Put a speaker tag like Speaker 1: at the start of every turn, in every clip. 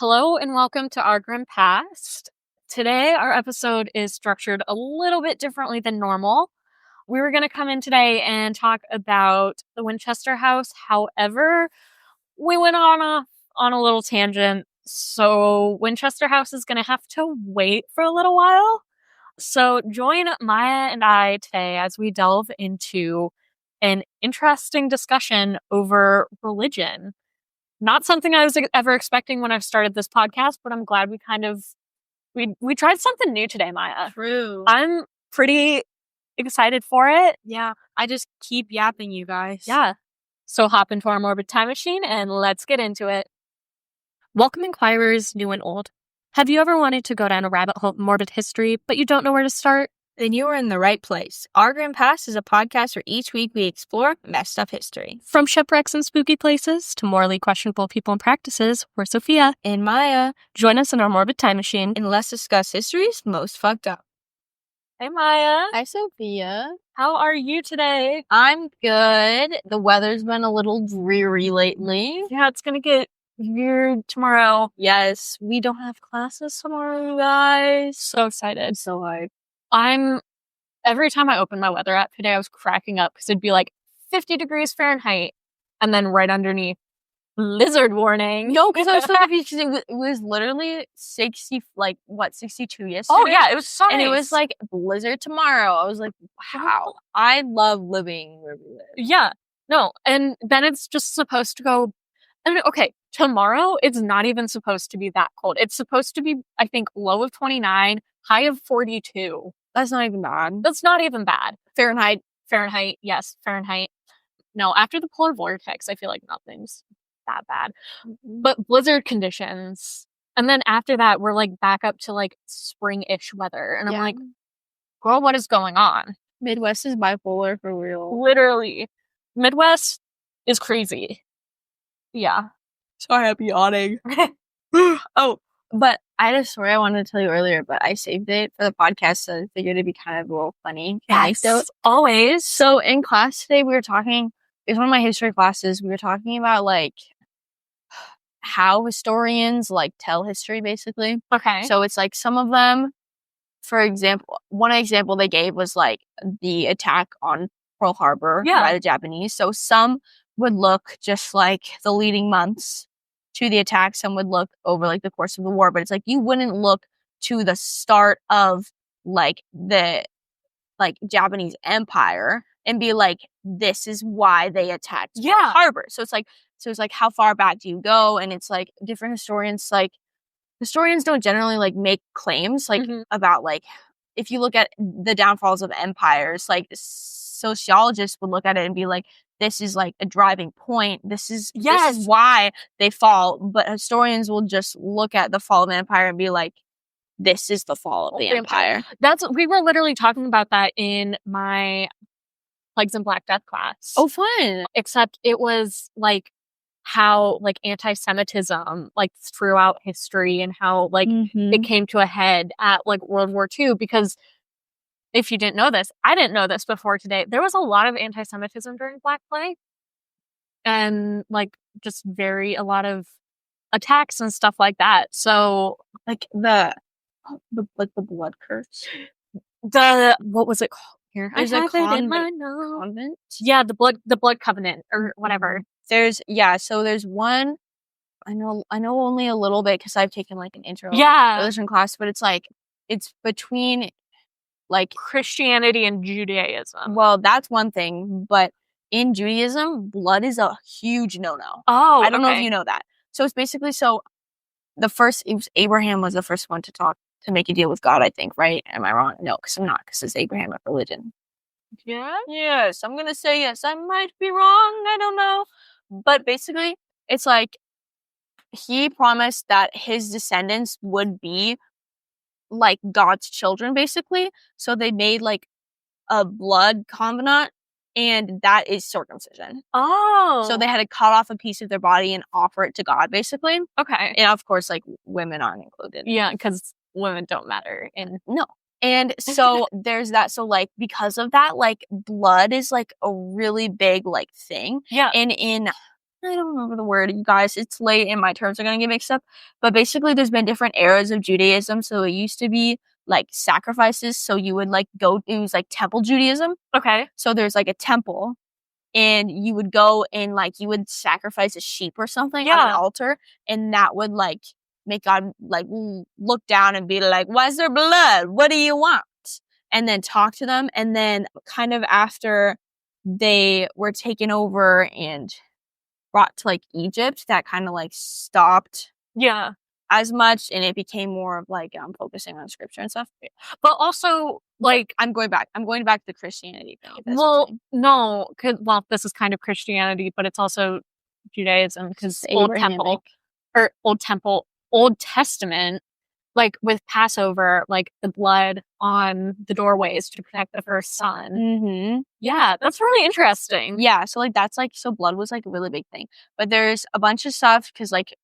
Speaker 1: Hello and welcome to Our Grim Past. Today, our episode is structured a little bit differently than normal. We were going to come in today and talk about the Winchester House. However, we went on a little tangent. So Winchester House is going to have to wait for a little while. So join Maya and I today as we delve into an interesting discussion over religion. Not something I was ever expecting when I started this podcast, but I'm glad we tried something new today, Maya.
Speaker 2: True.
Speaker 1: I'm pretty excited for it.
Speaker 2: Yeah, I just keep yapping, you guys.
Speaker 1: Yeah. So hop into our Morbid Time Machine and let's get into it. Welcome inquirers, new and old. Have you ever wanted to go down a rabbit hole of morbid history, but you don't know where to start?
Speaker 2: Then you are in the right place. Our Grim Past is a podcast where each week we explore messed up history.
Speaker 1: From shipwrecks and spooky places to morally questionable people and practices, we're Sophia
Speaker 2: and Maia.
Speaker 1: Join us in our Morbid Time Machine
Speaker 2: And let's discuss history's most fucked up.
Speaker 1: Hey, Maya.
Speaker 2: Hi, Sophia.
Speaker 1: How are you today?
Speaker 2: I'm good. The weather's been a little dreary lately.
Speaker 1: Yeah, it's gonna get weird tomorrow.
Speaker 2: Yes, we don't have classes tomorrow, you guys.
Speaker 1: So excited.
Speaker 2: So hyped.
Speaker 1: Every time I opened my weather app today, I was cracking up because it'd be like 50 degrees Fahrenheit and then right underneath, blizzard warning.
Speaker 2: No, because I was so confused because it was literally 62 yesterday?
Speaker 1: Oh, yeah, it was so
Speaker 2: And
Speaker 1: nice.
Speaker 2: it was like blizzard tomorrow. I was like, wow. I love living where we live.
Speaker 1: Yeah, no, and then it's just supposed to go, okay, tomorrow it's not even supposed to be that cold. It's supposed to be, I think, low of 29, high of 42.
Speaker 2: That's not even bad.
Speaker 1: That's not even bad.
Speaker 2: Fahrenheit,
Speaker 1: yes, Fahrenheit. No, after the polar vortex, I feel like nothing's that bad. But blizzard conditions. And then after that, we're like back up to like spring-ish weather. And I'm like, girl, what is going on?
Speaker 2: Midwest is bipolar for real.
Speaker 1: Literally. Midwest is crazy. Yeah.
Speaker 2: Sorry, I'm yawning. Oh, but I had a story I wanted to tell you earlier, but I saved it for the podcast, so I figured it'd be kind of a little funny.
Speaker 1: Yes, always.
Speaker 2: So in class today, we were talking, it was one of my history classes, we were talking about like how historians like tell history, basically.
Speaker 1: Okay.
Speaker 2: So it's like some of them, for example, one example they gave was like the attack on Pearl Harbor by the Japanese. So some would look just like the leading months to the attack. Some would look over like the course of the war, but it's like you wouldn't look to the start of like the like Japanese Empire and be like, this is why they attacked Pearl Harbor. So it's like how far back do you go? And it's like different historians don't generally like make claims like about like if you look at the downfalls of empires, like sociologists would look at it and be like, this is like a driving point. This is why they fall. But historians will just look at the fall of an empire and be like, this is the fall of the empire.
Speaker 1: We were literally talking about that in my Plagues and Black Death class.
Speaker 2: Oh, fun.
Speaker 1: Except it was like how like anti-Semitism like throughout history and how like it came to a head at like World War II, because if you didn't know this, I didn't know this before today, there was a lot of anti-Semitism during Black Plague. And like just a lot of attacks and stuff like that. So
Speaker 2: like the blood curse.
Speaker 1: What was it called? Here,
Speaker 2: there's a convent.
Speaker 1: Yeah, the blood covenant or whatever.
Speaker 2: There's one. I know only a little bit because I've taken like an intro religion class, but it's like it's between like
Speaker 1: Christianity and Judaism.
Speaker 2: Well, that's one thing, but in Judaism, blood is a huge no-no.
Speaker 1: Oh,
Speaker 2: I don't know if you know that. So it's basically Abraham was the first one to make a deal with God, I think, right? Am I wrong? No, because I'm not, because it's Abrahamic religion.
Speaker 1: Yeah?
Speaker 2: Yes, I'm gonna say yes. I might be wrong. I don't know. But basically, it's like he promised that his descendants would be like God's children, basically. So they made like a blood covenant, and that is circumcision.
Speaker 1: Oh.
Speaker 2: So they had to cut off a piece of their body and offer it to God, basically.
Speaker 1: Okay.
Speaker 2: And of course, like women aren't included.
Speaker 1: Yeah, because women don't matter.
Speaker 2: No. And so there's that. So like because of that, like blood is like a really big like thing.
Speaker 1: Yeah.
Speaker 2: And in I don't remember the word, you guys. It's late and my terms are going to get mixed up. But basically, there's been different eras of Judaism. So it used to be like sacrifices. So you would like it was like temple Judaism.
Speaker 1: Okay.
Speaker 2: So there's like a temple and you would go and like you would sacrifice a sheep or something on an altar. And that would like make God like look down and be like, why's there blood? What do you want? And then talk to them. And then kind of after they were taken over and brought to like Egypt, that kind of like stopped as much, and it became more of like focusing on scripture and stuff.
Speaker 1: But also like
Speaker 2: I'm going back to Christianity thing.
Speaker 1: No, this is kind of Christianity, but it's also Judaism because Old Testament, like with Passover, like the blood on the doorways to protect the first son.
Speaker 2: Mm-hmm.
Speaker 1: Yeah, that's really interesting.
Speaker 2: Yeah, so like that's like, so blood was like a really big thing. But there's a bunch of stuff because like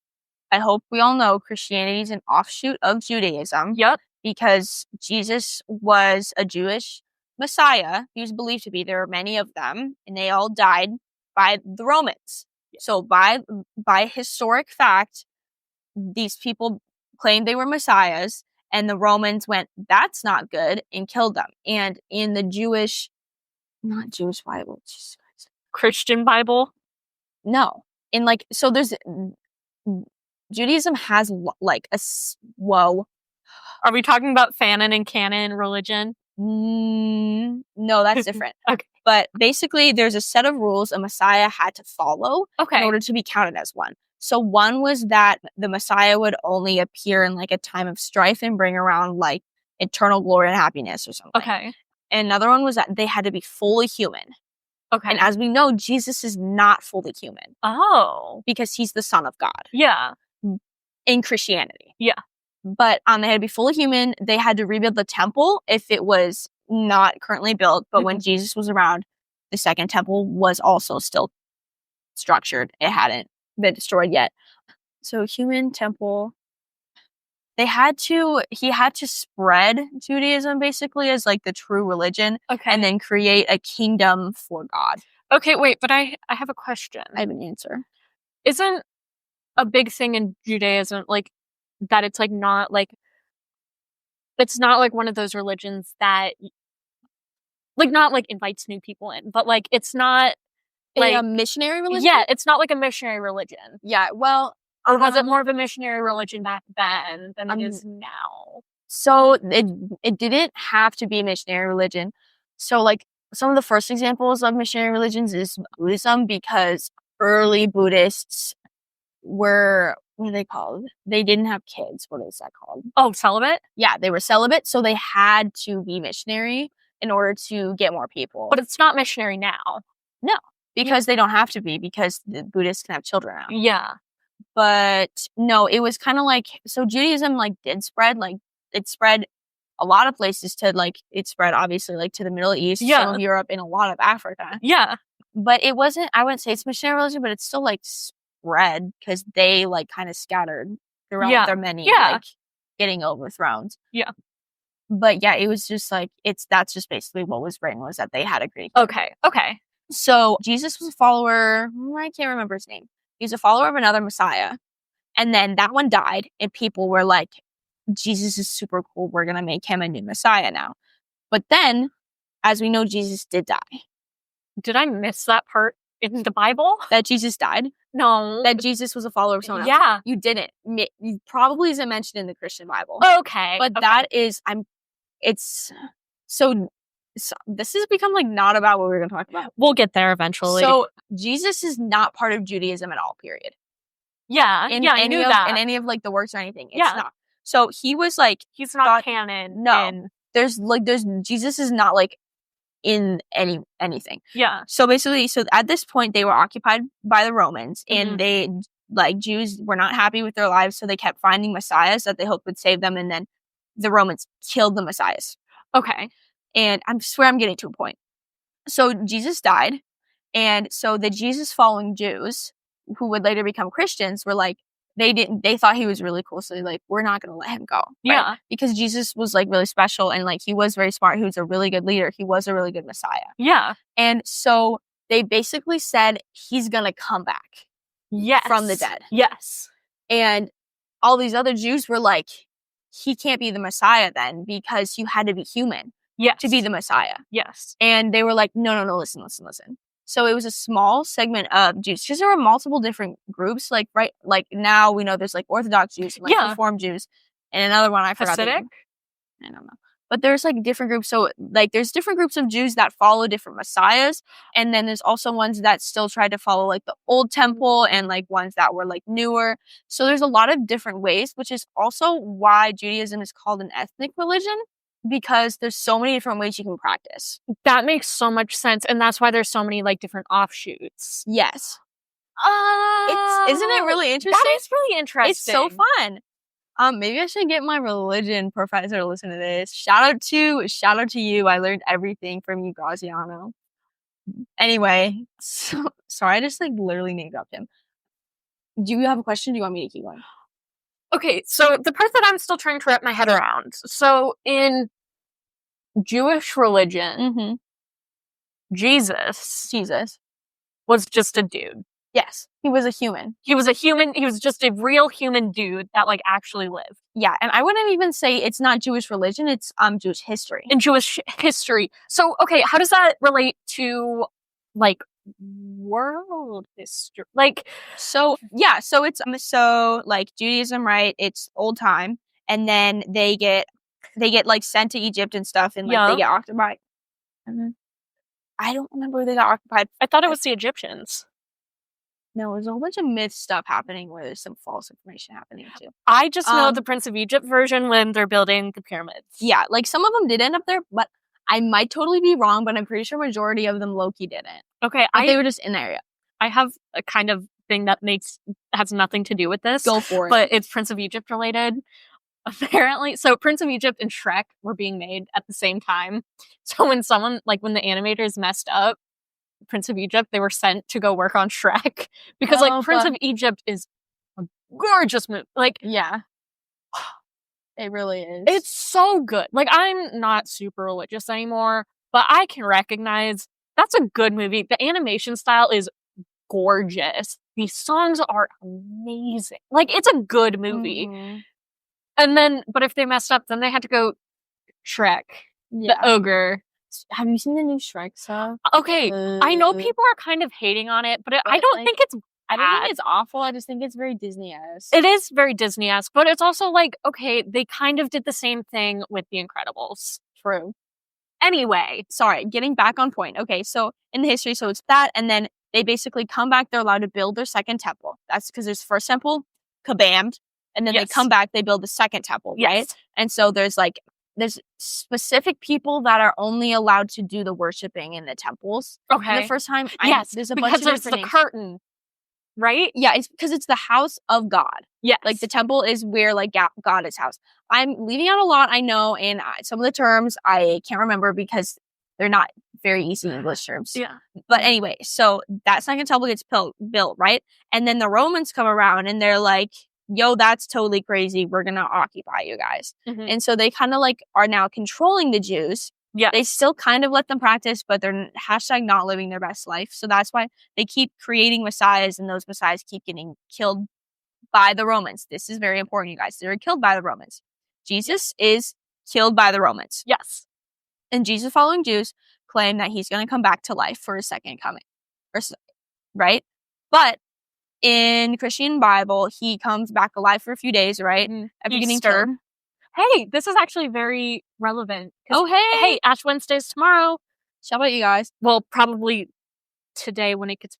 Speaker 2: I hope we all know Christianity is an offshoot of Judaism.
Speaker 1: Yep.
Speaker 2: Because Jesus was a Jewish Messiah. He was believed to be. There were many of them, and they all died by the Romans. So by historic fact, these people claimed they were messiahs, and the Romans went, that's not good, and killed them. And in the not Jewish Bible, Jesus Christ.
Speaker 1: Christian Bible?
Speaker 2: No. In like, so there's, Judaism has like whoa.
Speaker 1: Are we talking about fanon and canon religion?
Speaker 2: No, that's different.
Speaker 1: Okay.
Speaker 2: But basically, there's a set of rules a Messiah had to follow in order to be counted as one. So one was that the Messiah would only appear in like a time of strife and bring around like eternal glory and happiness or something.
Speaker 1: Okay.
Speaker 2: And another one was that they had to be fully human.
Speaker 1: Okay.
Speaker 2: And as we know, Jesus is not fully human.
Speaker 1: Oh.
Speaker 2: Because he's the Son of God.
Speaker 1: Yeah.
Speaker 2: In Christianity.
Speaker 1: Yeah.
Speaker 2: But they had to be fully human. They had to rebuild the temple if it was not currently built. But when Jesus was around, the second temple was also still structured. It hadn't been destroyed yet. So human temple. He had to spread Judaism basically as like the true religion.
Speaker 1: Okay.
Speaker 2: And then create a kingdom for God.
Speaker 1: Okay, wait, but I have a question.
Speaker 2: I have an answer.
Speaker 1: Isn't a big thing in Judaism like that it's like not like it's not like one of those religions that like not like invites new people in, but like it's not like
Speaker 2: a missionary religion?
Speaker 1: Yeah, it's not like a missionary religion.
Speaker 2: Yeah, well,
Speaker 1: or was it more of a missionary religion back then than it is now?
Speaker 2: So it didn't have to be a missionary religion. So like some of the first examples of missionary religions is Buddhism, because early Buddhists were, what are they called? They didn't have kids. What is that called?
Speaker 1: Oh, celibate?
Speaker 2: Yeah, they were celibate, so they had to be missionary in order to get more people.
Speaker 1: But it's not missionary now.
Speaker 2: No, because they don't have to be, because the Buddhists can have children now.
Speaker 1: Yeah.
Speaker 2: But no, it was kind of like, so Judaism like did spread, like it spread a lot of places to like, it spread obviously like to the Middle East, some of Europe, and a lot of Africa.
Speaker 1: Yeah.
Speaker 2: But it wasn't, I wouldn't say it's missionary religion, but it's still like spread because they like kind of scattered throughout their many like getting overthrown.
Speaker 1: Yeah.
Speaker 2: But yeah, it was just like, that's just basically what was written, was that they had a Greek.
Speaker 1: Okay.
Speaker 2: So Jesus was a follower, I can't remember his name. He's a follower of another Messiah. And then that one died, and people were like, Jesus is super cool. We're going to make him a new Messiah now. But then, as we know, Jesus did die.
Speaker 1: Did I miss that part in the Bible?
Speaker 2: That Jesus died?
Speaker 1: No.
Speaker 2: That Jesus was a follower of someone else?
Speaker 1: Yeah.
Speaker 2: You didn't. It probably isn't mentioned in the Christian Bible.
Speaker 1: Okay.
Speaker 2: But that is, so this has become like not about what we're going to talk about.
Speaker 1: We'll get there eventually.
Speaker 2: So Jesus is not part of Judaism at all, period.
Speaker 1: Yeah. I knew that.
Speaker 2: In any of like the works or anything. It's not. So he was like,
Speaker 1: he's not canon.
Speaker 2: No. There's Jesus is not like in anything.
Speaker 1: Yeah.
Speaker 2: So basically, at this point they were occupied by the Romans, and they, like, Jews were not happy with their lives, so they kept finding messiahs that they hoped would save them, and then the Romans killed the messiahs. Okay. And I swear I'm getting to a point. So Jesus died, and so the Jesus following Jews, who would later become Christians, were like, they thought he was really cool, so they're like, we're not going to let him go. Right?
Speaker 1: Yeah.
Speaker 2: Because Jesus was like really special, and like he was very smart. He was a really good leader. He was a really good Messiah.
Speaker 1: Yeah.
Speaker 2: And so they basically said he's going to come back. from the dead.
Speaker 1: Yes.
Speaker 2: And all these other Jews were like, he can't be the Messiah then because you had to be human to be the Messiah.
Speaker 1: Yes.
Speaker 2: And they were like, no, listen. So it was a small segment of Jews because there were multiple different groups. Like, right, like now we know there's like Orthodox Jews and like Reformed Jews, and another one I forgot.
Speaker 1: Hasidic?
Speaker 2: I don't know. But there's like different groups. So like there's different groups of Jews that follow different messiahs. And then there's also ones that still try to follow like the old temple and like ones that were like newer. So there's a lot of different ways, which is also why Judaism is called an ethnic religion, because there's so many different ways you can practice.
Speaker 1: That makes so much sense. And that's why there's so many like different offshoots.
Speaker 2: Yes. Isn't it really interesting?
Speaker 1: That is really interesting.
Speaker 2: It's so fun. Maybe I should get my religion professor to listen to this. Shout out to you. I learned everything from you, Graziano. Anyway, so sorry, I just like literally name dropped him. Do you have a question? Do you want me to keep going?
Speaker 1: Okay, so the part that I'm still trying to wrap my head around. So in Jewish religion, Jesus was just a dude.
Speaker 2: Yes, he was a human.
Speaker 1: He was just a real human dude that like actually lived.
Speaker 2: Yeah, and I wouldn't even say it's not Jewish religion, it's Jewish history.
Speaker 1: In Jewish history. So, okay, how does that relate to like world history? Like,
Speaker 2: so it's so like Judaism, right? It's old time, and then they get like sent to Egypt and stuff, and like they get occupied. And then I don't remember where they got occupied.
Speaker 1: I thought it was the Egyptians.
Speaker 2: No, there's a whole bunch of myth stuff happening where there's some false information happening too.
Speaker 1: I just know the Prince of Egypt version when they're building the pyramids.
Speaker 2: Yeah, like some of them did end up there, but I might totally be wrong, but I'm pretty sure majority of them low-key didn't.
Speaker 1: Okay.
Speaker 2: They were just in the area.
Speaker 1: I have a kind of thing that has nothing to do with this.
Speaker 2: Go for it.
Speaker 1: But it's Prince of Egypt related. Apparently, so Prince of Egypt and Shrek were being made at the same time. So when the animators messed up Prince of Egypt, they were sent to go work on Shrek because Prince of Egypt is a gorgeous movie. Like,
Speaker 2: yeah, it really is.
Speaker 1: It's so good. Like, I'm not super religious anymore, but I can recognize that's a good movie. The animation style is gorgeous. These songs are amazing. Like, it's a good movie. And then, but if they messed up, then they had to go Shrek, the ogre.
Speaker 2: Have you seen the new Shrek stuff?
Speaker 1: Okay, I know people are kind of hating on it, but I don't think it's bad.
Speaker 2: I don't think it's awful. I just think it's very Disney-esque.
Speaker 1: It is very Disney-esque, but it's also like, okay, they kind of did the same thing with The Incredibles.
Speaker 2: True.
Speaker 1: Anyway,
Speaker 2: sorry, getting back on point. Okay, so in the history, so it's that, and then they basically come back, they're allowed to build their second temple. That's because there's first temple, kabammed, and then they come back, they build the second temple, right? And so there's specific people that are only allowed to do the worshiping in the temples.
Speaker 1: Okay.
Speaker 2: The first time,
Speaker 1: there's a bunch of different names. Curtain, right?
Speaker 2: Yeah, it's because it's the house of God.
Speaker 1: Yeah,
Speaker 2: like the temple is where like God is housed. I'm leaving out a lot, I know, and some of the terms I can't remember because they're not very easy English terms.
Speaker 1: Yeah.
Speaker 2: But anyway, so that second temple gets built, right? And then the Romans come around and they're like, yo, that's totally crazy. We're going to occupy you guys. And so they kind of like are now controlling the Jews.
Speaker 1: Yeah.
Speaker 2: They still kind of let them practice, but they're not living their best life. So that's why they keep creating messiahs, and those messiahs keep getting killed by the Romans. This is very important, you guys. They're killed by the Romans. Jesus is killed by the Romans.
Speaker 1: Yes.
Speaker 2: And Jesus following Jews claim that he's going to come back to life for his second coming. Right? But in Christian Bible, he comes back alive for a few days, right? After getting killed.
Speaker 1: Hey, this is actually very relevant.
Speaker 2: Oh,
Speaker 1: Hey, Ash Wednesday's tomorrow.
Speaker 2: Shout out you guys.
Speaker 1: Well, probably today when it gets...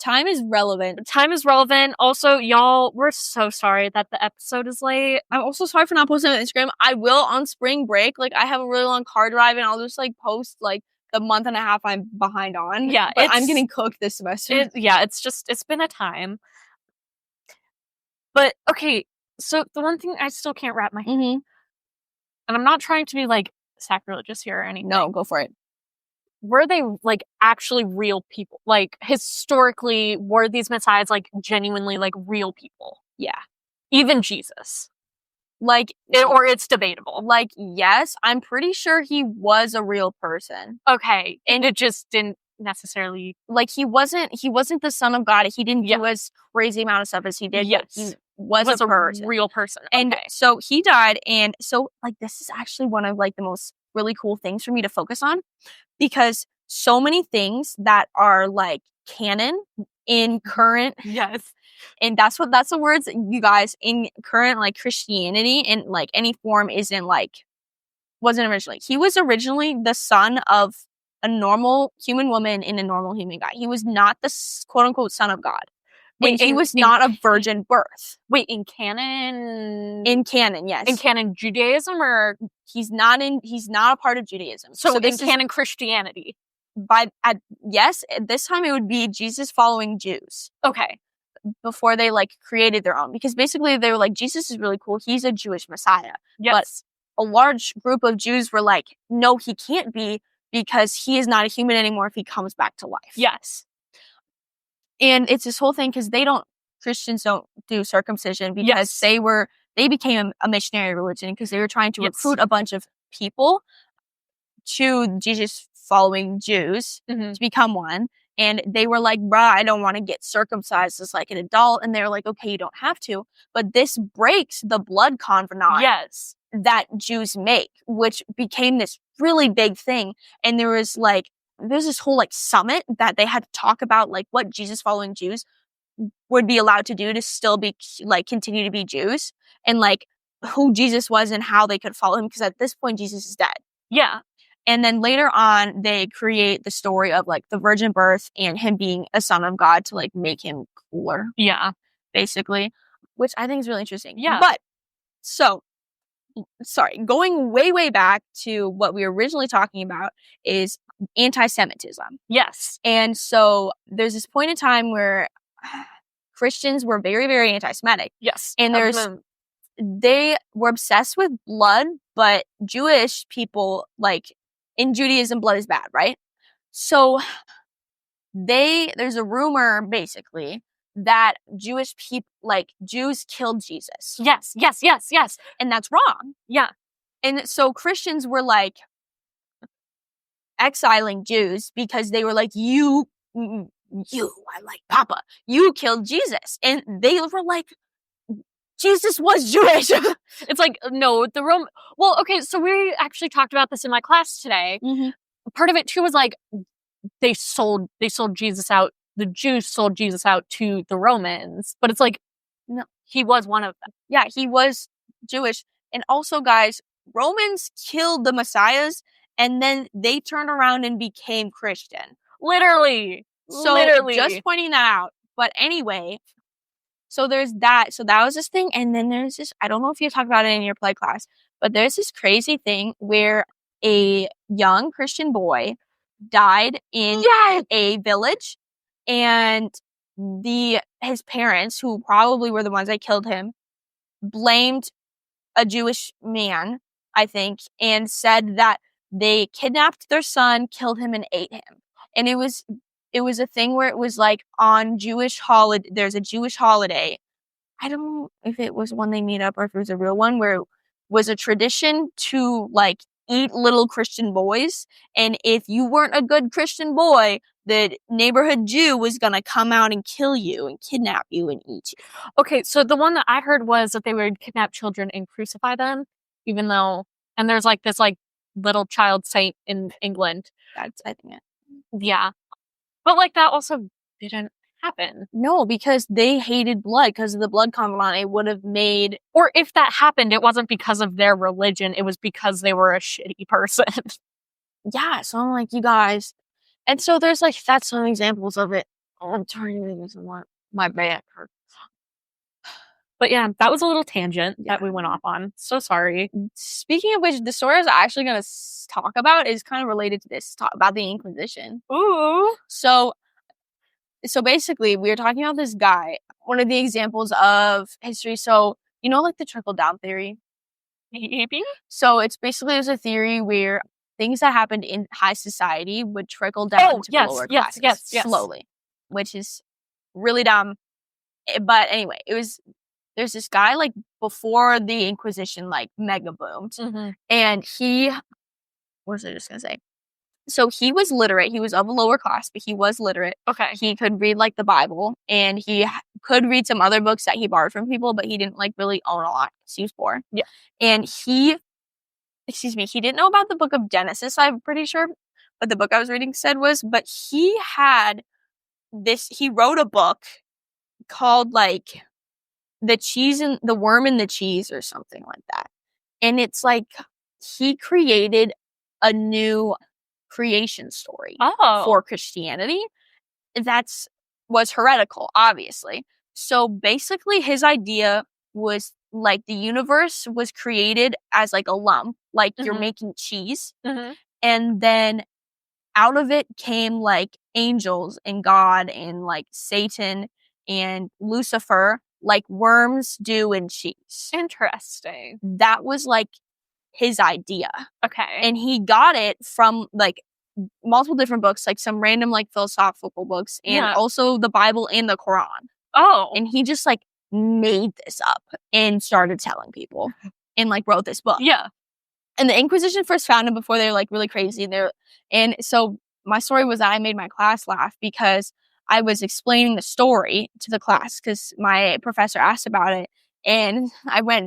Speaker 2: Time is relevant.
Speaker 1: Time is relevant. Also, y'all, we're so sorry that the episode is late.
Speaker 2: I'm also sorry for not posting on Instagram. I will on spring break. Like, I have a really long car drive, and I'll just, like, post, like, the month and a half I'm behind on.
Speaker 1: Yeah.
Speaker 2: But I'm getting cooked this semester.
Speaker 1: It's been a time. But, okay, so the one thing I still can't wrap my head and I'm not trying to be, like, sacrilegious here or anything.
Speaker 2: No, go for it.
Speaker 1: Were they, like, actually real people? Like, historically, were these messiahs, like, genuinely, like, real people?
Speaker 2: Yeah.
Speaker 1: Even Jesus.
Speaker 2: Like,
Speaker 1: or it's debatable.
Speaker 2: Like, yes, I'm pretty sure he was a real person.
Speaker 1: Okay. And it just didn't necessarily
Speaker 2: like he wasn't the son of God. He didn't do as crazy amount of stuff as he did.
Speaker 1: Yes.
Speaker 2: He was a person.
Speaker 1: Real person.
Speaker 2: And so he died, and so like this is actually one of like the most really cool things for me to focus on, because so many things that are like canon in current and that's the words, you guys, in current like Christianity in like any form wasn't originally. He was originally the son of a normal human woman and a normal human guy. He was not the quote unquote son of God. And he was not a virgin birth.
Speaker 1: Wait, in canon?
Speaker 2: In canon, yes.
Speaker 1: In canon Judaism, or
Speaker 2: he's not a part of Judaism.
Speaker 1: So in canon Christianity.
Speaker 2: At this time it would be Jesus following Jews.
Speaker 1: Okay.
Speaker 2: Before they like created their own, because basically they were like, Jesus is really cool. He's a Jewish Messiah.
Speaker 1: Yes.
Speaker 2: But a large group of Jews were like, no, he can't be, because he is not a human anymore if he comes back to life.
Speaker 1: Yes.
Speaker 2: And it's this whole thing because Christians don't do circumcision, because they became a missionary religion because they were trying to recruit a bunch of people to Jesus following Jews to become one. And they were like, bruh, I don't want to get circumcised as like an adult. And they're like, okay, you don't have to. But this breaks the blood covenant that Jews make, which became this really big thing. And there's this whole like summit that they had to talk about like what Jesus following Jews would be allowed to do to still be like continue to be Jews, and like who Jesus was and how they could follow him, because at this point Jesus is dead.
Speaker 1: Yeah.
Speaker 2: And then later on they create the story of like the virgin birth and him being a son of God to like make him cooler.
Speaker 1: Yeah.
Speaker 2: Basically, which I think is really interesting.
Speaker 1: Yeah.
Speaker 2: But so sorry, going way back to what we were originally talking about is anti-Semitism.
Speaker 1: Yes.
Speaker 2: And so there's this point in time where Christians were very, very anti-Semitic.
Speaker 1: Yes.
Speaker 2: And they were obsessed with blood, but Jewish people, like in Judaism, blood is bad, right? So there's a rumor basically that Jewish people, like Jews killed Jesus.
Speaker 1: Yes.
Speaker 2: And that's wrong.
Speaker 1: Yeah.
Speaker 2: And so Christians were like exiling Jews because they were like, you, I like Papa, you killed Jesus. And they were like, Jesus was Jewish.
Speaker 1: It's like, no, well, okay, so we actually talked about this in my class today.
Speaker 2: Mm-hmm.
Speaker 1: Part of it too was like, they sold Jesus out. The Jews sold Jesus out to the Romans, but it's like, no, he was one of them.
Speaker 2: Yeah, he was Jewish. And also, guys, Romans killed the messiahs, and then they turned around and became Christian.
Speaker 1: Literally.
Speaker 2: Just pointing that out. But anyway, so there's that. So that was this thing. And then there's this, I don't know if you talked about it in your play class, but there's this crazy thing where a young Christian boy died in a village, and his parents, who probably were the ones that killed him, blamed a Jewish man, I think, and said that they kidnapped their son, killed him, and ate him. And it was a thing where it was like on there's a Jewish holiday. I don't know if it was one they made up or if it was a real one, where it was a tradition to like eat little Christian boys. And if you weren't a good Christian boy, the neighborhood Jew was going to come out and kill you and kidnap you and eat you.
Speaker 1: Okay, so the one that I heard was that they would kidnap children and crucify them, and there's like this like little child saint in England.
Speaker 2: That's, I think it.
Speaker 1: Yeah. But like that also didn't happen.
Speaker 2: No, because they hated blood because of the blood covenant. It would have made...
Speaker 1: Or if that happened, it wasn't because of their religion. It was because they were a shitty person.
Speaker 2: Yeah, so I'm like, you guys... And so there's like, that's some examples of it. Oh, I'm turning this on my back hurts.
Speaker 1: But yeah, that was a little tangent that we went off on. So sorry.
Speaker 2: Speaking of which, the story I was actually going to talk about is kind of related to this, about the Inquisition.
Speaker 1: Ooh.
Speaker 2: So basically, we were talking about this guy, one of the examples of history. So, you know, like the trickle-down theory?
Speaker 1: Maybe.
Speaker 2: So it's basically a theory where things that happened in high society would trickle down to the lower classes slowly, which is really dumb. But anyway, there's this guy like before the Inquisition like mega boomed, and what was I just gonna say? So he was literate. He was of a lower class, but he was literate.
Speaker 1: Okay.
Speaker 2: He could read like the Bible, and he could read some other books that he borrowed from people, but he didn't like really own a lot because he was poor.
Speaker 1: Yeah.
Speaker 2: And he didn't know about the book of Genesis, I'm pretty sure. But the book I was reading said but he wrote a book called like the worm and the cheese or something like that. And it's like he created a new creation story for Christianity was heretical, obviously. So basically his idea was like the universe was created as like a lump, like you're making cheese. And then out of it came like angels and God and like Satan and Lucifer, like worms do in cheese.
Speaker 1: Interesting.
Speaker 2: That was like his idea.
Speaker 1: Okay.
Speaker 2: And he got it from like multiple different books, like some random like philosophical books, and also the Bible and the Quran.
Speaker 1: Oh.
Speaker 2: And he just like made this up and started telling people and like wrote this book.
Speaker 1: Yeah.
Speaker 2: And the Inquisition first found him before they were like really crazy. And so my story was that I made my class laugh because I was explaining the story to the class because my professor asked about it. And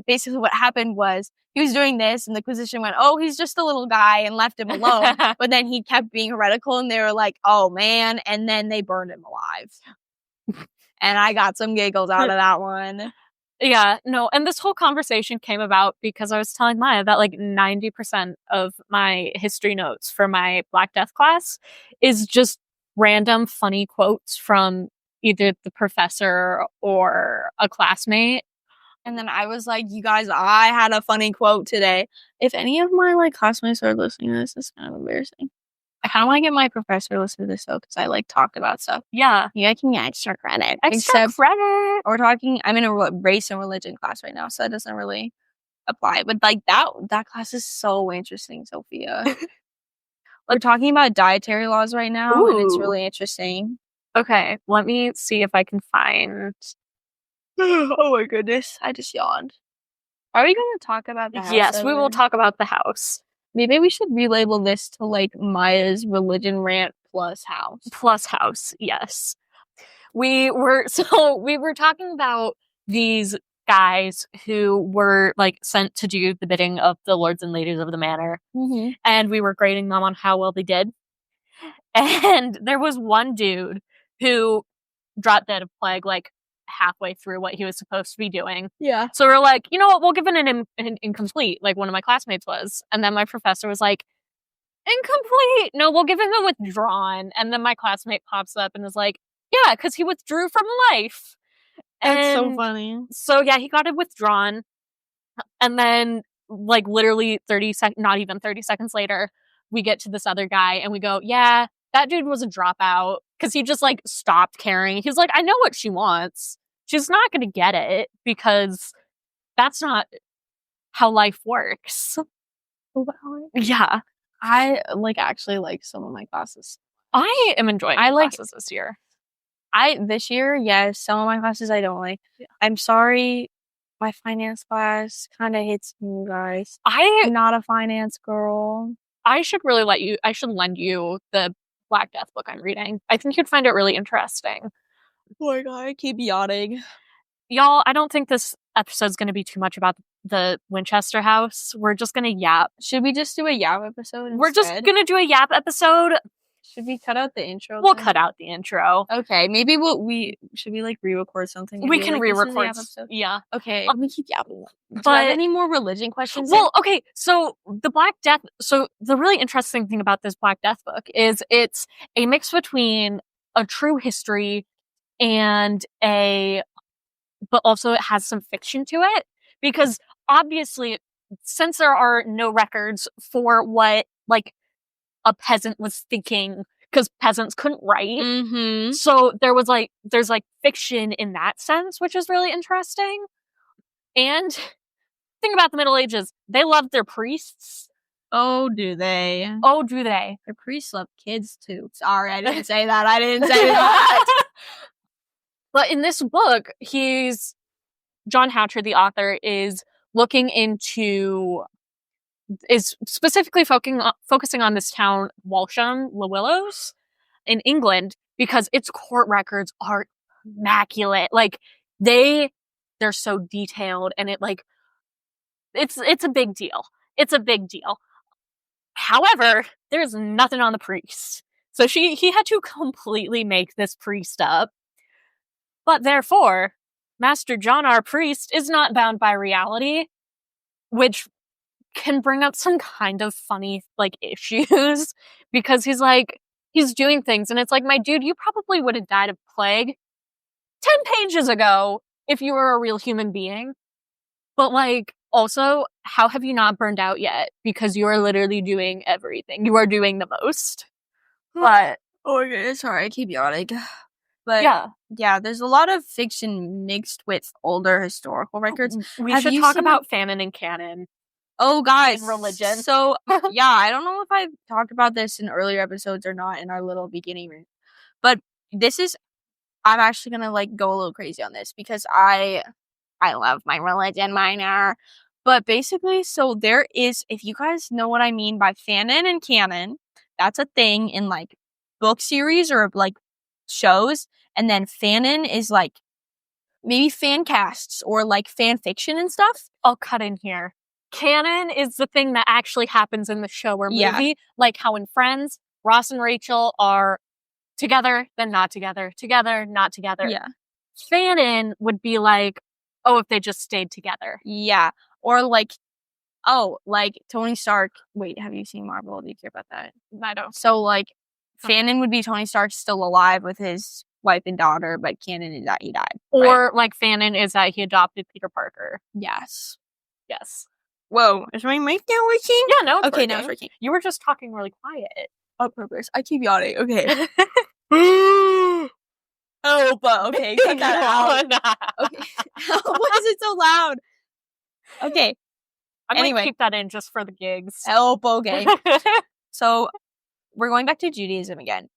Speaker 2: basically what happened was he was doing this and the Inquisition went, oh, he's just a little guy, and left him alone. But then he kept being heretical and they were like, oh man. And then they burned him alive. And I got some giggles out of that one.
Speaker 1: Yeah, no, and this whole conversation came about because I was telling Maya that like 90% of my history notes for my Black Death class is just random funny quotes from either the professor or a classmate.
Speaker 2: And then I was like, you guys, I had a funny quote today. If any of my like classmates are listening to this, it's kind of embarrassing. I kind of want to get my professor to listen to this though, because I like talk about stuff.
Speaker 1: Yeah.
Speaker 2: You guys can get extra credit.
Speaker 1: Extra credit.
Speaker 2: I'm in a race and religion class right now, so that doesn't really apply. But like that class is so interesting, Sophia. We're talking about dietary laws right now, and it's really interesting.
Speaker 1: Okay, let me see if I can find.
Speaker 2: Oh my goodness, I just yawned. Are we going to talk about the house?
Speaker 1: Yes, we will talk about the house.
Speaker 2: Maybe we should relabel this to like Maya's religion rant plus house.
Speaker 1: Plus house, yes. We were talking about these guys who were like sent to do the bidding of the lords and ladies of the manor. And we were grading them on how well they did. And there was one dude who dropped dead of plague like halfway through what he was supposed to be doing.
Speaker 2: Yeah.
Speaker 1: So we're like, you know what, we'll give it an incomplete, like one of my classmates was. And then my professor was like, incomplete? No, we'll give him a withdrawn. And then my classmate pops up and is like, yeah, because he withdrew from life.
Speaker 2: That's so funny.
Speaker 1: So yeah, he got it withdrawn. And then like literally not even 30 seconds later, we get to this other guy and we go, yeah, that dude was a dropout because he just like stopped caring. He's like, I know what she wants. She's not going to get it because that's not how life works. Yeah.
Speaker 2: I like actually like some of my classes.
Speaker 1: I am enjoying classes this year.
Speaker 2: This year, yes. Some of my classes I don't like.
Speaker 1: Yeah.
Speaker 2: I'm sorry. My finance class kind of hits me, guys. I'm not a finance girl.
Speaker 1: I should lend you the Black Death book I'm reading. I think you'd find it really interesting.
Speaker 2: Oh my god, I keep yawning.
Speaker 1: Y'all, I don't think this episode's going to be too much about the Winchester House. We're just going to yap.
Speaker 2: Should we just do a yap episode instead?
Speaker 1: We're just going to do a yap episode.
Speaker 2: Should we cut out the intro?
Speaker 1: We'll cut out the intro.
Speaker 2: Okay, maybe should we like re-record something?
Speaker 1: We can re-record. Yeah.
Speaker 2: Okay, let me keep yapping. Do I have any more religion questions?
Speaker 1: Well, okay, so the Black Death, so the really interesting thing about this Black Death book is it's a mix between a true history and but also it has some fiction to it, because obviously since there are no records for what like a peasant was thinking, because peasants couldn't write, so there's like fiction in that sense, which is really interesting. And thing about the Middle Ages, they loved their priests.
Speaker 2: Oh, do they?
Speaker 1: Oh, do they?
Speaker 2: Their priests love kids too. Sorry, I didn't say that. I didn't say that.
Speaker 1: But in this book, John Hatcher, the author, is looking into is specifically focusing on this town, Walsham, Le Willows, in England, because its court records are immaculate. Like, they're so detailed, and it's a big deal. It's a big deal. However, there's nothing on the priest. So he had to completely make this priest up. But therefore, Master John R. Priest is not bound by reality, which can bring up some kind of funny, issues, because he's doing things, and it's like, my dude, you probably would have died of plague 10 pages ago if you were a real human being. But, also, how have you not burned out yet? Because you are literally doing everything. You are doing the most. But,
Speaker 2: okay, sorry, I keep yawning. But yeah, there's a lot of fiction mixed with older historical records.
Speaker 1: We should talk about fanon and canon.
Speaker 2: Oh, guys,
Speaker 1: religion.
Speaker 2: So yeah, I don't know if I've talked about this in earlier episodes or not in our little beginning room, but I'm actually gonna go a little crazy on this because I love my religion minor. But basically, so there is, if you guys know what I mean by fanon and canon, that's a thing in book series or shows, and then fanon is maybe fan casts or fan fiction and stuff.
Speaker 1: I'll cut in here. Canon is the thing that actually happens in the show or movie, like how in Friends, Ross and Rachel are together, then not together, together, not together.
Speaker 2: Yeah.
Speaker 1: Fanon would be if they just stayed together.
Speaker 2: Yeah. Or Tony Stark. Wait, have you seen Marvel? Do you care about that?
Speaker 1: I don't.
Speaker 2: So fanon would be Tony Stark still alive with his wife and daughter, but canon is that he died.
Speaker 1: Or fanon is that he adopted Peter Parker.
Speaker 2: Yes.
Speaker 1: Yes.
Speaker 2: Whoa, is my mic now working?
Speaker 1: Yeah, no, it's
Speaker 2: okay,
Speaker 1: working.
Speaker 2: Now it's working.
Speaker 1: You were just talking really quiet.
Speaker 2: On purpose. I keep yawning. Okay. Oh, but okay, cut that out. Okay. Why is it so loud? Okay.
Speaker 1: I'm gonna keep that in just for the gigs.
Speaker 2: Help, okay. So, we're going back to Judaism again.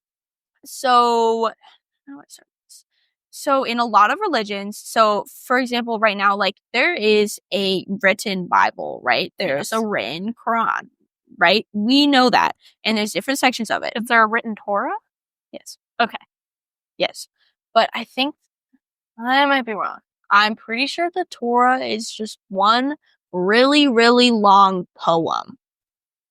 Speaker 2: So, So in a lot of religions, so for example, right now, there is a written Bible, right? There's a written Quran, right? We know that. And there's different sections of it.
Speaker 1: Is there a written Torah?
Speaker 2: Yes.
Speaker 1: Okay.
Speaker 2: Yes. But I think I might be wrong. I'm pretty sure the Torah is just one really, really long poem.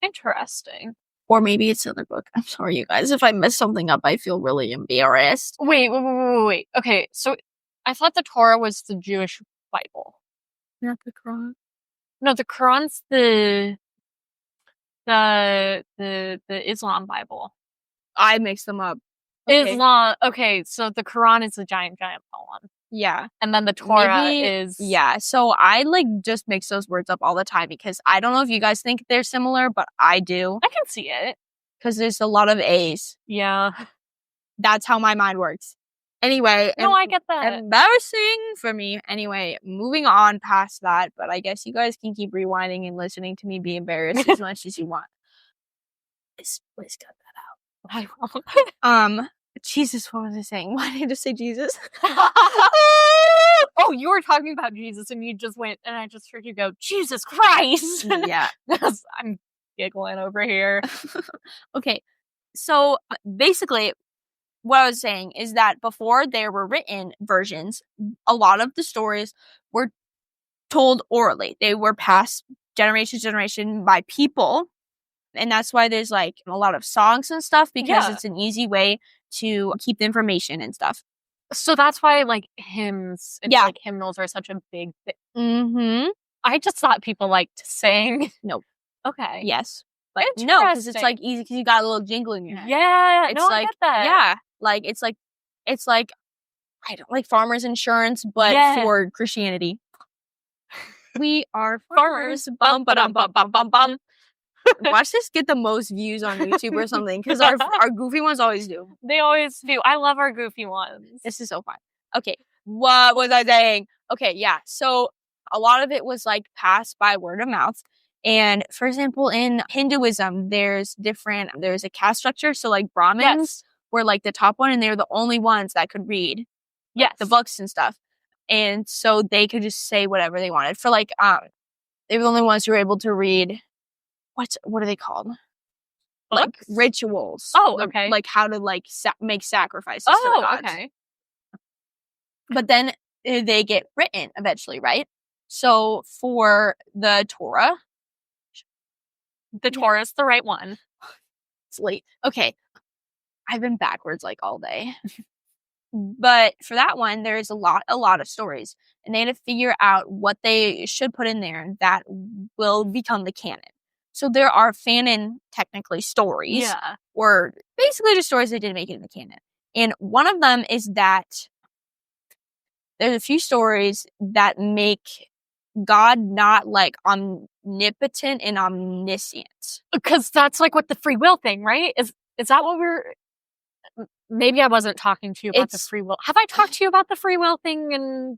Speaker 1: Interesting.
Speaker 2: Or maybe it's another book. I'm sorry, you guys. If I mess something up, I feel really embarrassed.
Speaker 1: Wait. Okay, so I thought the Torah was the Jewish Bible.
Speaker 2: Not the Quran?
Speaker 1: No, the Quran's the Islam Bible.
Speaker 2: I mixed them up.
Speaker 1: Okay. Islam. Okay, so the Quran is the giant poem.
Speaker 2: Yeah.
Speaker 1: And then the Torah is...
Speaker 2: Yeah, so I, just mix those words up all the time because I don't know if you guys think they're similar, but I do.
Speaker 1: I can see it.
Speaker 2: Because there's a lot of A's.
Speaker 1: Yeah.
Speaker 2: That's how my mind works. Anyway.
Speaker 1: No, I get that.
Speaker 2: Embarrassing for me. Anyway, moving on past that, but I guess you guys can keep rewinding and listening to me be embarrassed as much as you want. Please cut that out.
Speaker 1: I won't.
Speaker 2: Jesus, what was I saying? Why did I just say Jesus?
Speaker 1: Oh, you were talking about Jesus and you just went, and I just heard you go, Jesus Christ!
Speaker 2: Yeah.
Speaker 1: I'm giggling over here.
Speaker 2: Okay, so basically, what I was saying is that before there were written versions, a lot of the stories were told orally. They were passed generation to generation by people. And that's why there's a lot of songs and stuff because it's an easy way to keep the information and stuff.
Speaker 1: So that's why hymns and hymnals are such a big thing.
Speaker 2: Mm-hmm.
Speaker 1: I just thought people liked to sing.
Speaker 2: Nope.
Speaker 1: Okay.
Speaker 2: Yes. But no, because it's easy because you got a little jingle in your head.
Speaker 1: Yeah. It's I get that.
Speaker 2: Yeah. It's I don't like farmers insurance, but for Christianity. We are farmers. Bum ba bum bum bum bum. Watch this get the most views on YouTube or something, because our goofy ones always do.
Speaker 1: They always do. I love our goofy ones.
Speaker 2: This is so fun. Okay, what was I saying? Okay, yeah. So a lot of it was passed by word of mouth. And for example, in Hinduism, there's a caste structure. So Brahmins were the top one, and they were the only ones that could read the books and stuff. And so they could just say whatever they wanted. For they were the only ones who were able to read what are they called?
Speaker 1: Books?
Speaker 2: Like rituals.
Speaker 1: Oh, okay.
Speaker 2: Like how to like make sacrifices to the gods.
Speaker 1: Okay.
Speaker 2: But then they get written eventually, right? So for the Torah.
Speaker 1: The Torah is the right one.
Speaker 2: It's late. Okay. I've been backwards like all day. But for that one, there's a lot of stories. And they had to figure out what they should put in there that will become the canon. So there are fanon, technically, stories.
Speaker 1: Yeah.
Speaker 2: Or basically just stories that didn't make it in the canon. And one of them is that there's a few stories that make God not like omnipotent and omniscient.
Speaker 1: Because that's like what the free will thing, right? Is that what we're... Maybe I wasn't talking to you about the free will. Have I talked to you about the free will thing? And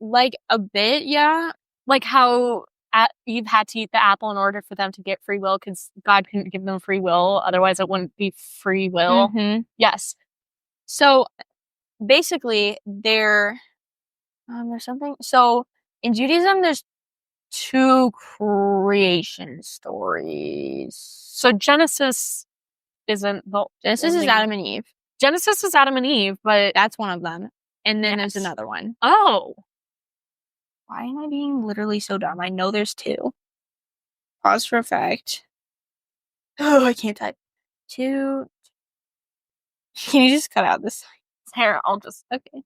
Speaker 2: like a bit, yeah.
Speaker 1: Like how Eve had to eat the apple in order for them to get free will because God couldn't give them free will. Otherwise, it wouldn't be free will.
Speaker 2: Mm-hmm.
Speaker 1: Yes.
Speaker 2: So basically, there's something. So in Judaism, there's 2 creation stories.
Speaker 1: So Genesis isn't the
Speaker 2: Genesis is Adam and Eve.
Speaker 1: Genesis is Adam and Eve, but
Speaker 2: that's one of them. And then there's another one.
Speaker 1: Oh.
Speaker 2: Why am I being literally so dumb? I know there's 2. Pause for effect. Oh, I can't type. 2. Can you just cut out this?
Speaker 1: Here, I'll just...
Speaker 2: Okay.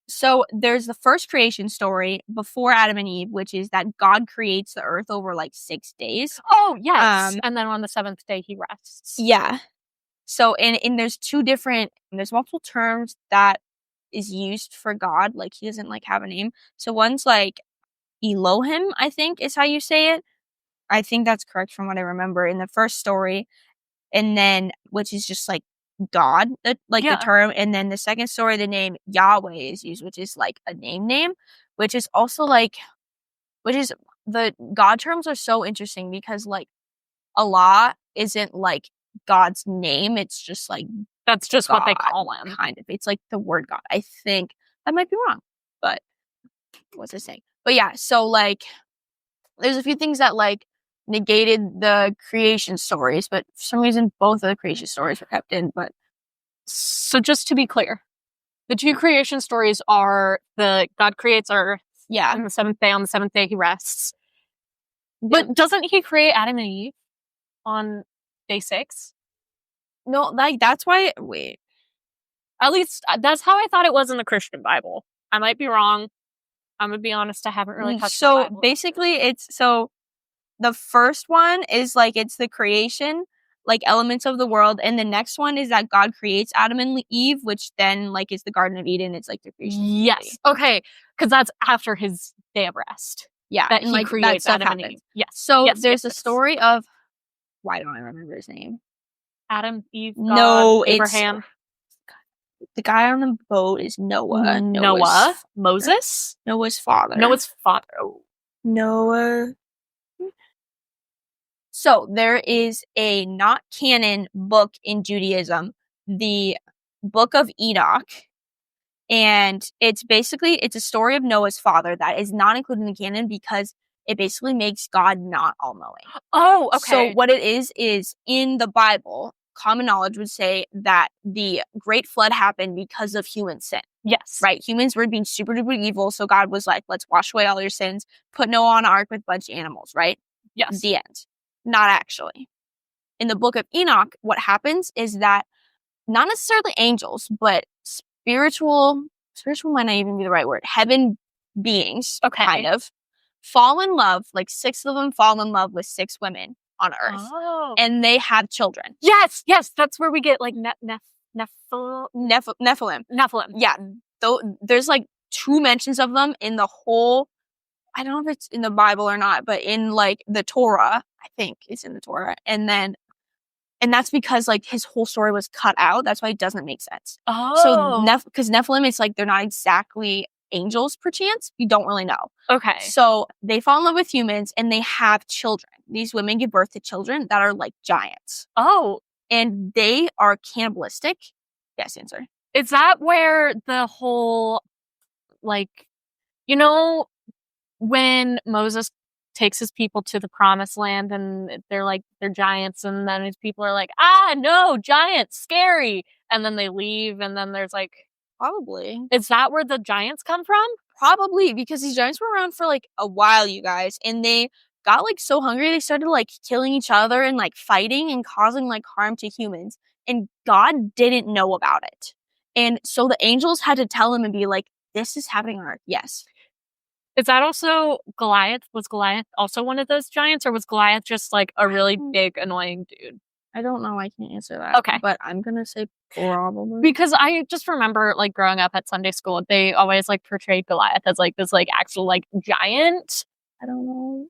Speaker 2: So there's the first creation story before Adam and Eve, which is that God creates the earth over like 6 days.
Speaker 1: Oh, yes. And then on the 7th day, he rests.
Speaker 2: Yeah. So, and there's there's multiple terms that is used for God. Like, he doesn't like have a name. So one's like Elohim, I think is how you say it. I think that's correct from what I remember in the first story. And then, which is just like God, the term. And then the second story, the name Yahweh is used, which is like a name, which is also like, the God terms are so interesting because like Allah isn't like God's name. It's just like,
Speaker 1: that's just God, what they call him.
Speaker 2: Kind of. It's like the word God. I think I might be wrong, but what's it saying? But yeah, so like there's a few things that like negated the creation stories, but for some reason both of the creation stories were kept in. But
Speaker 1: so just to be clear, the 2 creation stories are the God creates earth, on the 7th day. On the 7th day, he rests. But doesn't he create Adam and Eve on day 6?
Speaker 2: No, like that's why. Wait,
Speaker 1: at least that's how I thought it was in the Christian Bible. I might be wrong. I'm gonna be honest. I haven't really touched the Bible.
Speaker 2: So basically, the first one is like it's the creation, like elements of the world, and the next one is that God creates Adam and Eve, which then like is the Garden of Eden. It's like the creation.
Speaker 1: Yes. Okay. Because that's after his day of rest.
Speaker 2: Yeah.
Speaker 1: That he creates Adam and Eve. Yes.
Speaker 2: So there's a story of, why don't I remember his name?
Speaker 1: Adam, Eve, God, Abraham.
Speaker 2: The guy on the boat is Noah.
Speaker 1: Moses?
Speaker 2: Noah's father.
Speaker 1: Oh.
Speaker 2: Noah. So there is a not canon book in Judaism, the Book of Enoch. And it's a story of Noah's father that is not included in the canon because it basically makes God not all-knowing.
Speaker 1: Oh, okay.
Speaker 2: So what it is in the Bible, common knowledge would say that the Great Flood happened because of human sin.
Speaker 1: Yes.
Speaker 2: Right? Humans were being super duper evil, so God was like, let's wash away all your sins, put Noah on an ark with a bunch of animals, right?
Speaker 1: Yes.
Speaker 2: The end. Not actually. In the Book of Enoch, what happens is that not necessarily angels, but spiritual might not even be the right word, heaven beings, kind of, fall in love, like 6 of them fall in love with 6 women on Earth.
Speaker 1: Oh.
Speaker 2: And they have children.
Speaker 1: Yes, that's where we get like
Speaker 2: Nephilim. Yeah, there's like 2 mentions of them in the whole, I don't know if it's in the Bible or not, but in like the Torah, I think it's in the Torah. And that's because like his whole story was cut out. That's why it doesn't make sense.
Speaker 1: Oh.
Speaker 2: So because Nephilim, it's like they're not exactly angels perchance. We don't really know.
Speaker 1: Okay.
Speaker 2: So they fall in love with humans and they have children. These women give birth to children that are like giants.
Speaker 1: Oh.
Speaker 2: And they are cannibalistic. Yes, answer.
Speaker 1: Is that where the whole, like, you know, when Moses takes his people to the promised land, and they're giants, and then his people are like, no, giants, scary, and then they leave, and then there's like...
Speaker 2: Probably.
Speaker 1: Is that where the giants come from?
Speaker 2: Probably, because these giants were around for like a while, you guys, and they got like so hungry they started like killing each other and like fighting and causing like harm to humans, and God didn't know about it. And so the angels had to tell him and be like, this is happening on Earth. Yes.
Speaker 1: Is that also Goliath? Was Goliath also one of those giants, or was Goliath just like a really big, annoying dude?
Speaker 2: I don't know. I can't answer that.
Speaker 1: Okay.
Speaker 2: But I'm going to say probably.
Speaker 1: Because I just remember like growing up at Sunday school, they always like portrayed Goliath as like this like actual like giant.
Speaker 2: I don't know.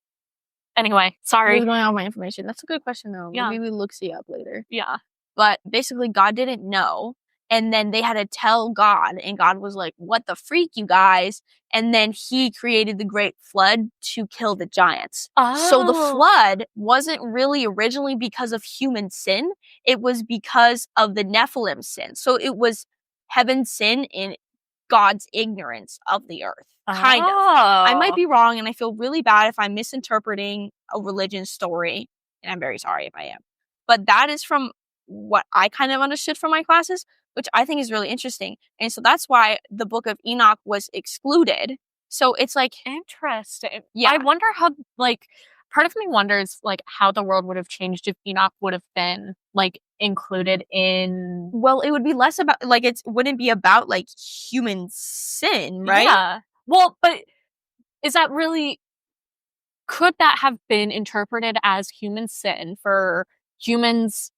Speaker 1: Anyway, sorry.
Speaker 2: Who's going on my information? That's a good question though.
Speaker 1: Yeah.
Speaker 2: Maybe we look see up later.
Speaker 1: Yeah.
Speaker 2: But basically God didn't know. And then they had to tell God, and God was like, what the freak, you guys? And then he created the great flood to kill the giants.
Speaker 1: Oh.
Speaker 2: So the flood wasn't really originally because of human sin. It was because of the Nephilim sin. So it was heaven's sin in God's ignorance of the earth. Kind of. I might be wrong, and I feel really bad if I'm misinterpreting a religion story. And I'm very sorry if I am. But that is from what I kind of understood from my classes, which I think is really interesting. And so that's why the book of Enoch was excluded. So it's like...
Speaker 1: Interesting.
Speaker 2: Yeah.
Speaker 1: I wonder how, like, part of me wonders, like, how the world would have changed if Enoch would have been, like, included in...
Speaker 2: Well, it would be less about, like, it wouldn't be about, like, human sin, right?
Speaker 1: Yeah. Well, but is that really... Could that have been interpreted as human sin for humans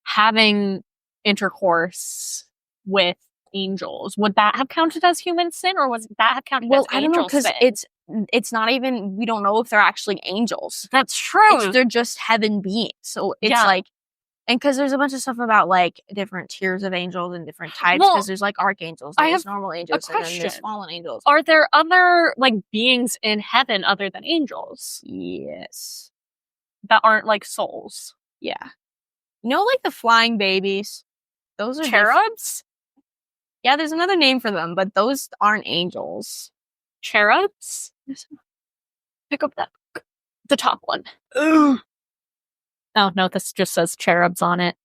Speaker 1: having intercourse with angels? Would that have counted as human sin, or was that have counted as angel sin?
Speaker 2: Well, I don't know, because it's not even, we don't know if they're actually angels.
Speaker 1: That's true.
Speaker 2: They're just heaven beings. So it's like, and because there's a bunch of stuff about like different tiers of angels and different types, because there's like archangels, there's normal angels, and then there's fallen angels.
Speaker 1: Are there other like beings in heaven other than angels?
Speaker 2: Yes.
Speaker 1: That aren't like souls?
Speaker 2: Yeah. You know, like the flying babies? Those are
Speaker 1: cherubs?
Speaker 2: Yeah, there's another name for them, but those aren't angels.
Speaker 1: Cherubs? Pick up that book. The top one.
Speaker 2: Ugh.
Speaker 1: Oh, no, this just says cherubs on it.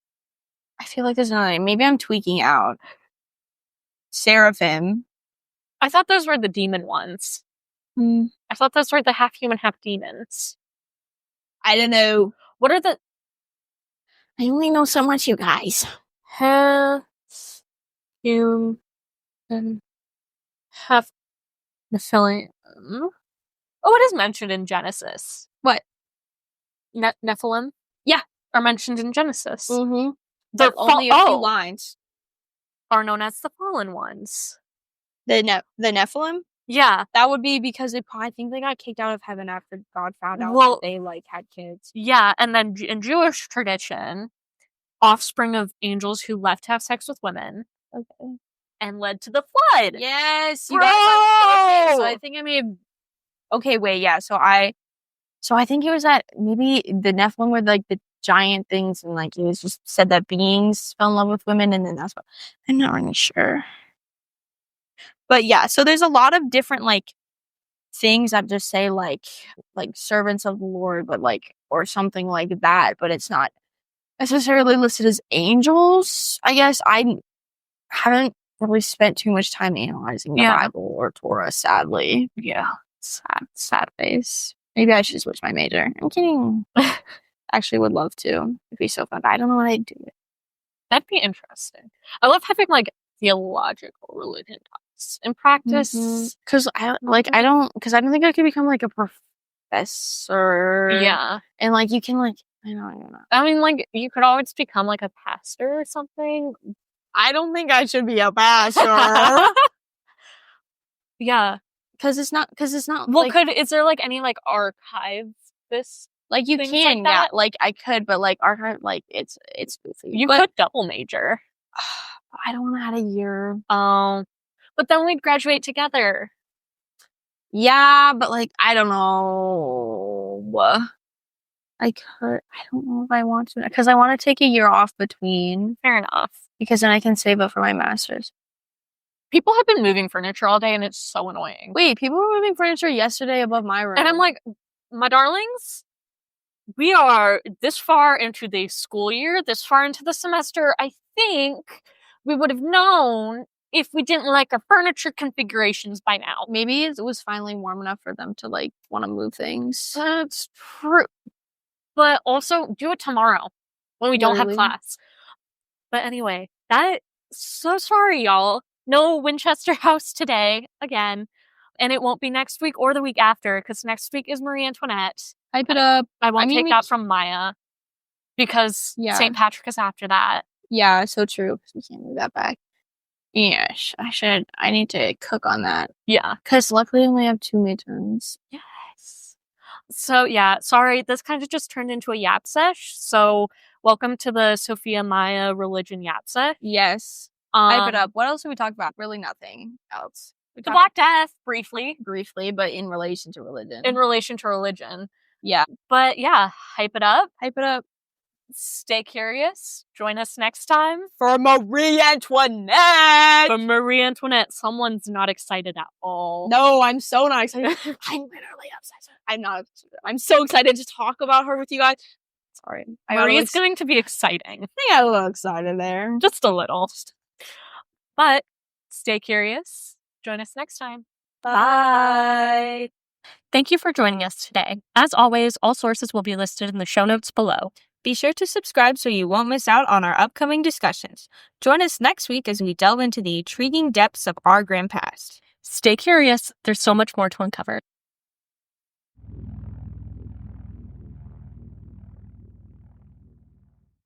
Speaker 2: I feel like there's another name. Maybe I'm tweaking out. Seraphim.
Speaker 1: I thought those were the demon ones. I thought those were the half human, half demons.
Speaker 2: I don't know.
Speaker 1: What are the...
Speaker 2: I only know so much, you guys.
Speaker 1: Half human, half Nephilim. Oh, it is mentioned in Genesis.
Speaker 2: What?
Speaker 1: Nephilim?
Speaker 2: Yeah.
Speaker 1: Are mentioned in Genesis.
Speaker 2: Mm-hmm. They're only a few lines.
Speaker 1: Are known as the fallen ones.
Speaker 2: The Nephilim?
Speaker 1: Yeah.
Speaker 2: That would be because I think they got kicked out of heaven after God found out that they like had kids.
Speaker 1: Yeah, and then in Jewish tradition, offspring of angels who left to have sex with women.
Speaker 2: Okay.
Speaker 1: And led to the flood.
Speaker 2: Yes,
Speaker 1: you
Speaker 2: got it. So I think I may. Okay, wait, yeah. So I think it was that maybe the Nephilim were like the giant things, and like it was just said that beings fell in love with women, and then that's what. I'm not really sure. But yeah, so there's a lot of different like things that just say like servants of the Lord, but like or something like that, but it's not necessarily listed as angels. I guess I haven't really spent too much time analyzing the Bible or Torah, sadly.
Speaker 1: Yeah.
Speaker 2: Sad face. Maybe I should switch my major. I'm kidding. Actually would love to. It'd be so fun. I don't know what I'd do.
Speaker 1: That'd be interesting. I love having like theological religion talks in practice.
Speaker 2: Because I don't think I could become like a professor.
Speaker 1: Yeah.
Speaker 2: And like you can like I don't know.
Speaker 1: I mean, like you could always become like a pastor or something.
Speaker 2: I don't think I should be a pastor.
Speaker 1: Yeah.
Speaker 2: Because it's not.
Speaker 1: Well, is there like any like archive this?
Speaker 2: Like you can, yeah. Like I could, but like archive, like it's goofy.
Speaker 1: You could double major.
Speaker 2: I don't want to add a year.
Speaker 1: But then we'd graduate together.
Speaker 2: Yeah, but like I don't know. I could. I don't know if I want to because I want to take a year off between.
Speaker 1: Fair enough.
Speaker 2: Because then I can save up for my master's.
Speaker 1: People have been moving furniture all day, and it's so annoying.
Speaker 2: Wait, people were moving furniture yesterday above my room.
Speaker 1: And I'm like, my darlings, we are this far into the school year, this far into the semester. I think we would have known if we didn't like our furniture configurations by now.
Speaker 2: Maybe it was finally warm enough for them to like want to move things.
Speaker 1: That's true. But also do it tomorrow when we don't have class. But anyway, so sorry, y'all. No Winchester House today again. And it won't be next week or the week after, because next week is Marie Antoinette.
Speaker 2: Hype it up.
Speaker 1: I won't take that from Maya, because St. Patrick is after that.
Speaker 2: Yeah, so true. We can't move that back. Yes, I need to cook on that.
Speaker 1: Yeah.
Speaker 2: Because luckily I only have 2 midterms.
Speaker 1: Yes. So yeah, sorry, this kind of just turned into a yap sesh. So welcome to the Sophia and Maia religion yap sesh.
Speaker 2: Yes. Hype it up. What else did we talk about? Really nothing else.
Speaker 1: The Black Death, briefly,
Speaker 2: but in relation to religion.
Speaker 1: Yeah. But yeah, hype it up. Stay curious. Join us next time
Speaker 2: for Marie Antoinette.
Speaker 1: Someone's not excited at all.
Speaker 2: No, I'm so not excited. I'm literally upset. I'm so excited to talk about her with you guys. Sorry.
Speaker 1: Marie's going to be exciting.
Speaker 2: I think I got a little excited there.
Speaker 1: Just a little. But stay curious. Join us next time.
Speaker 2: Bye.
Speaker 1: Thank you for joining us today. As always, all sources will be listed in the show notes below.
Speaker 2: Be sure to subscribe so you won't miss out on our upcoming discussions. Join us next week as we delve into the intriguing depths of our grand past.
Speaker 1: Stay curious. There's so much more to uncover.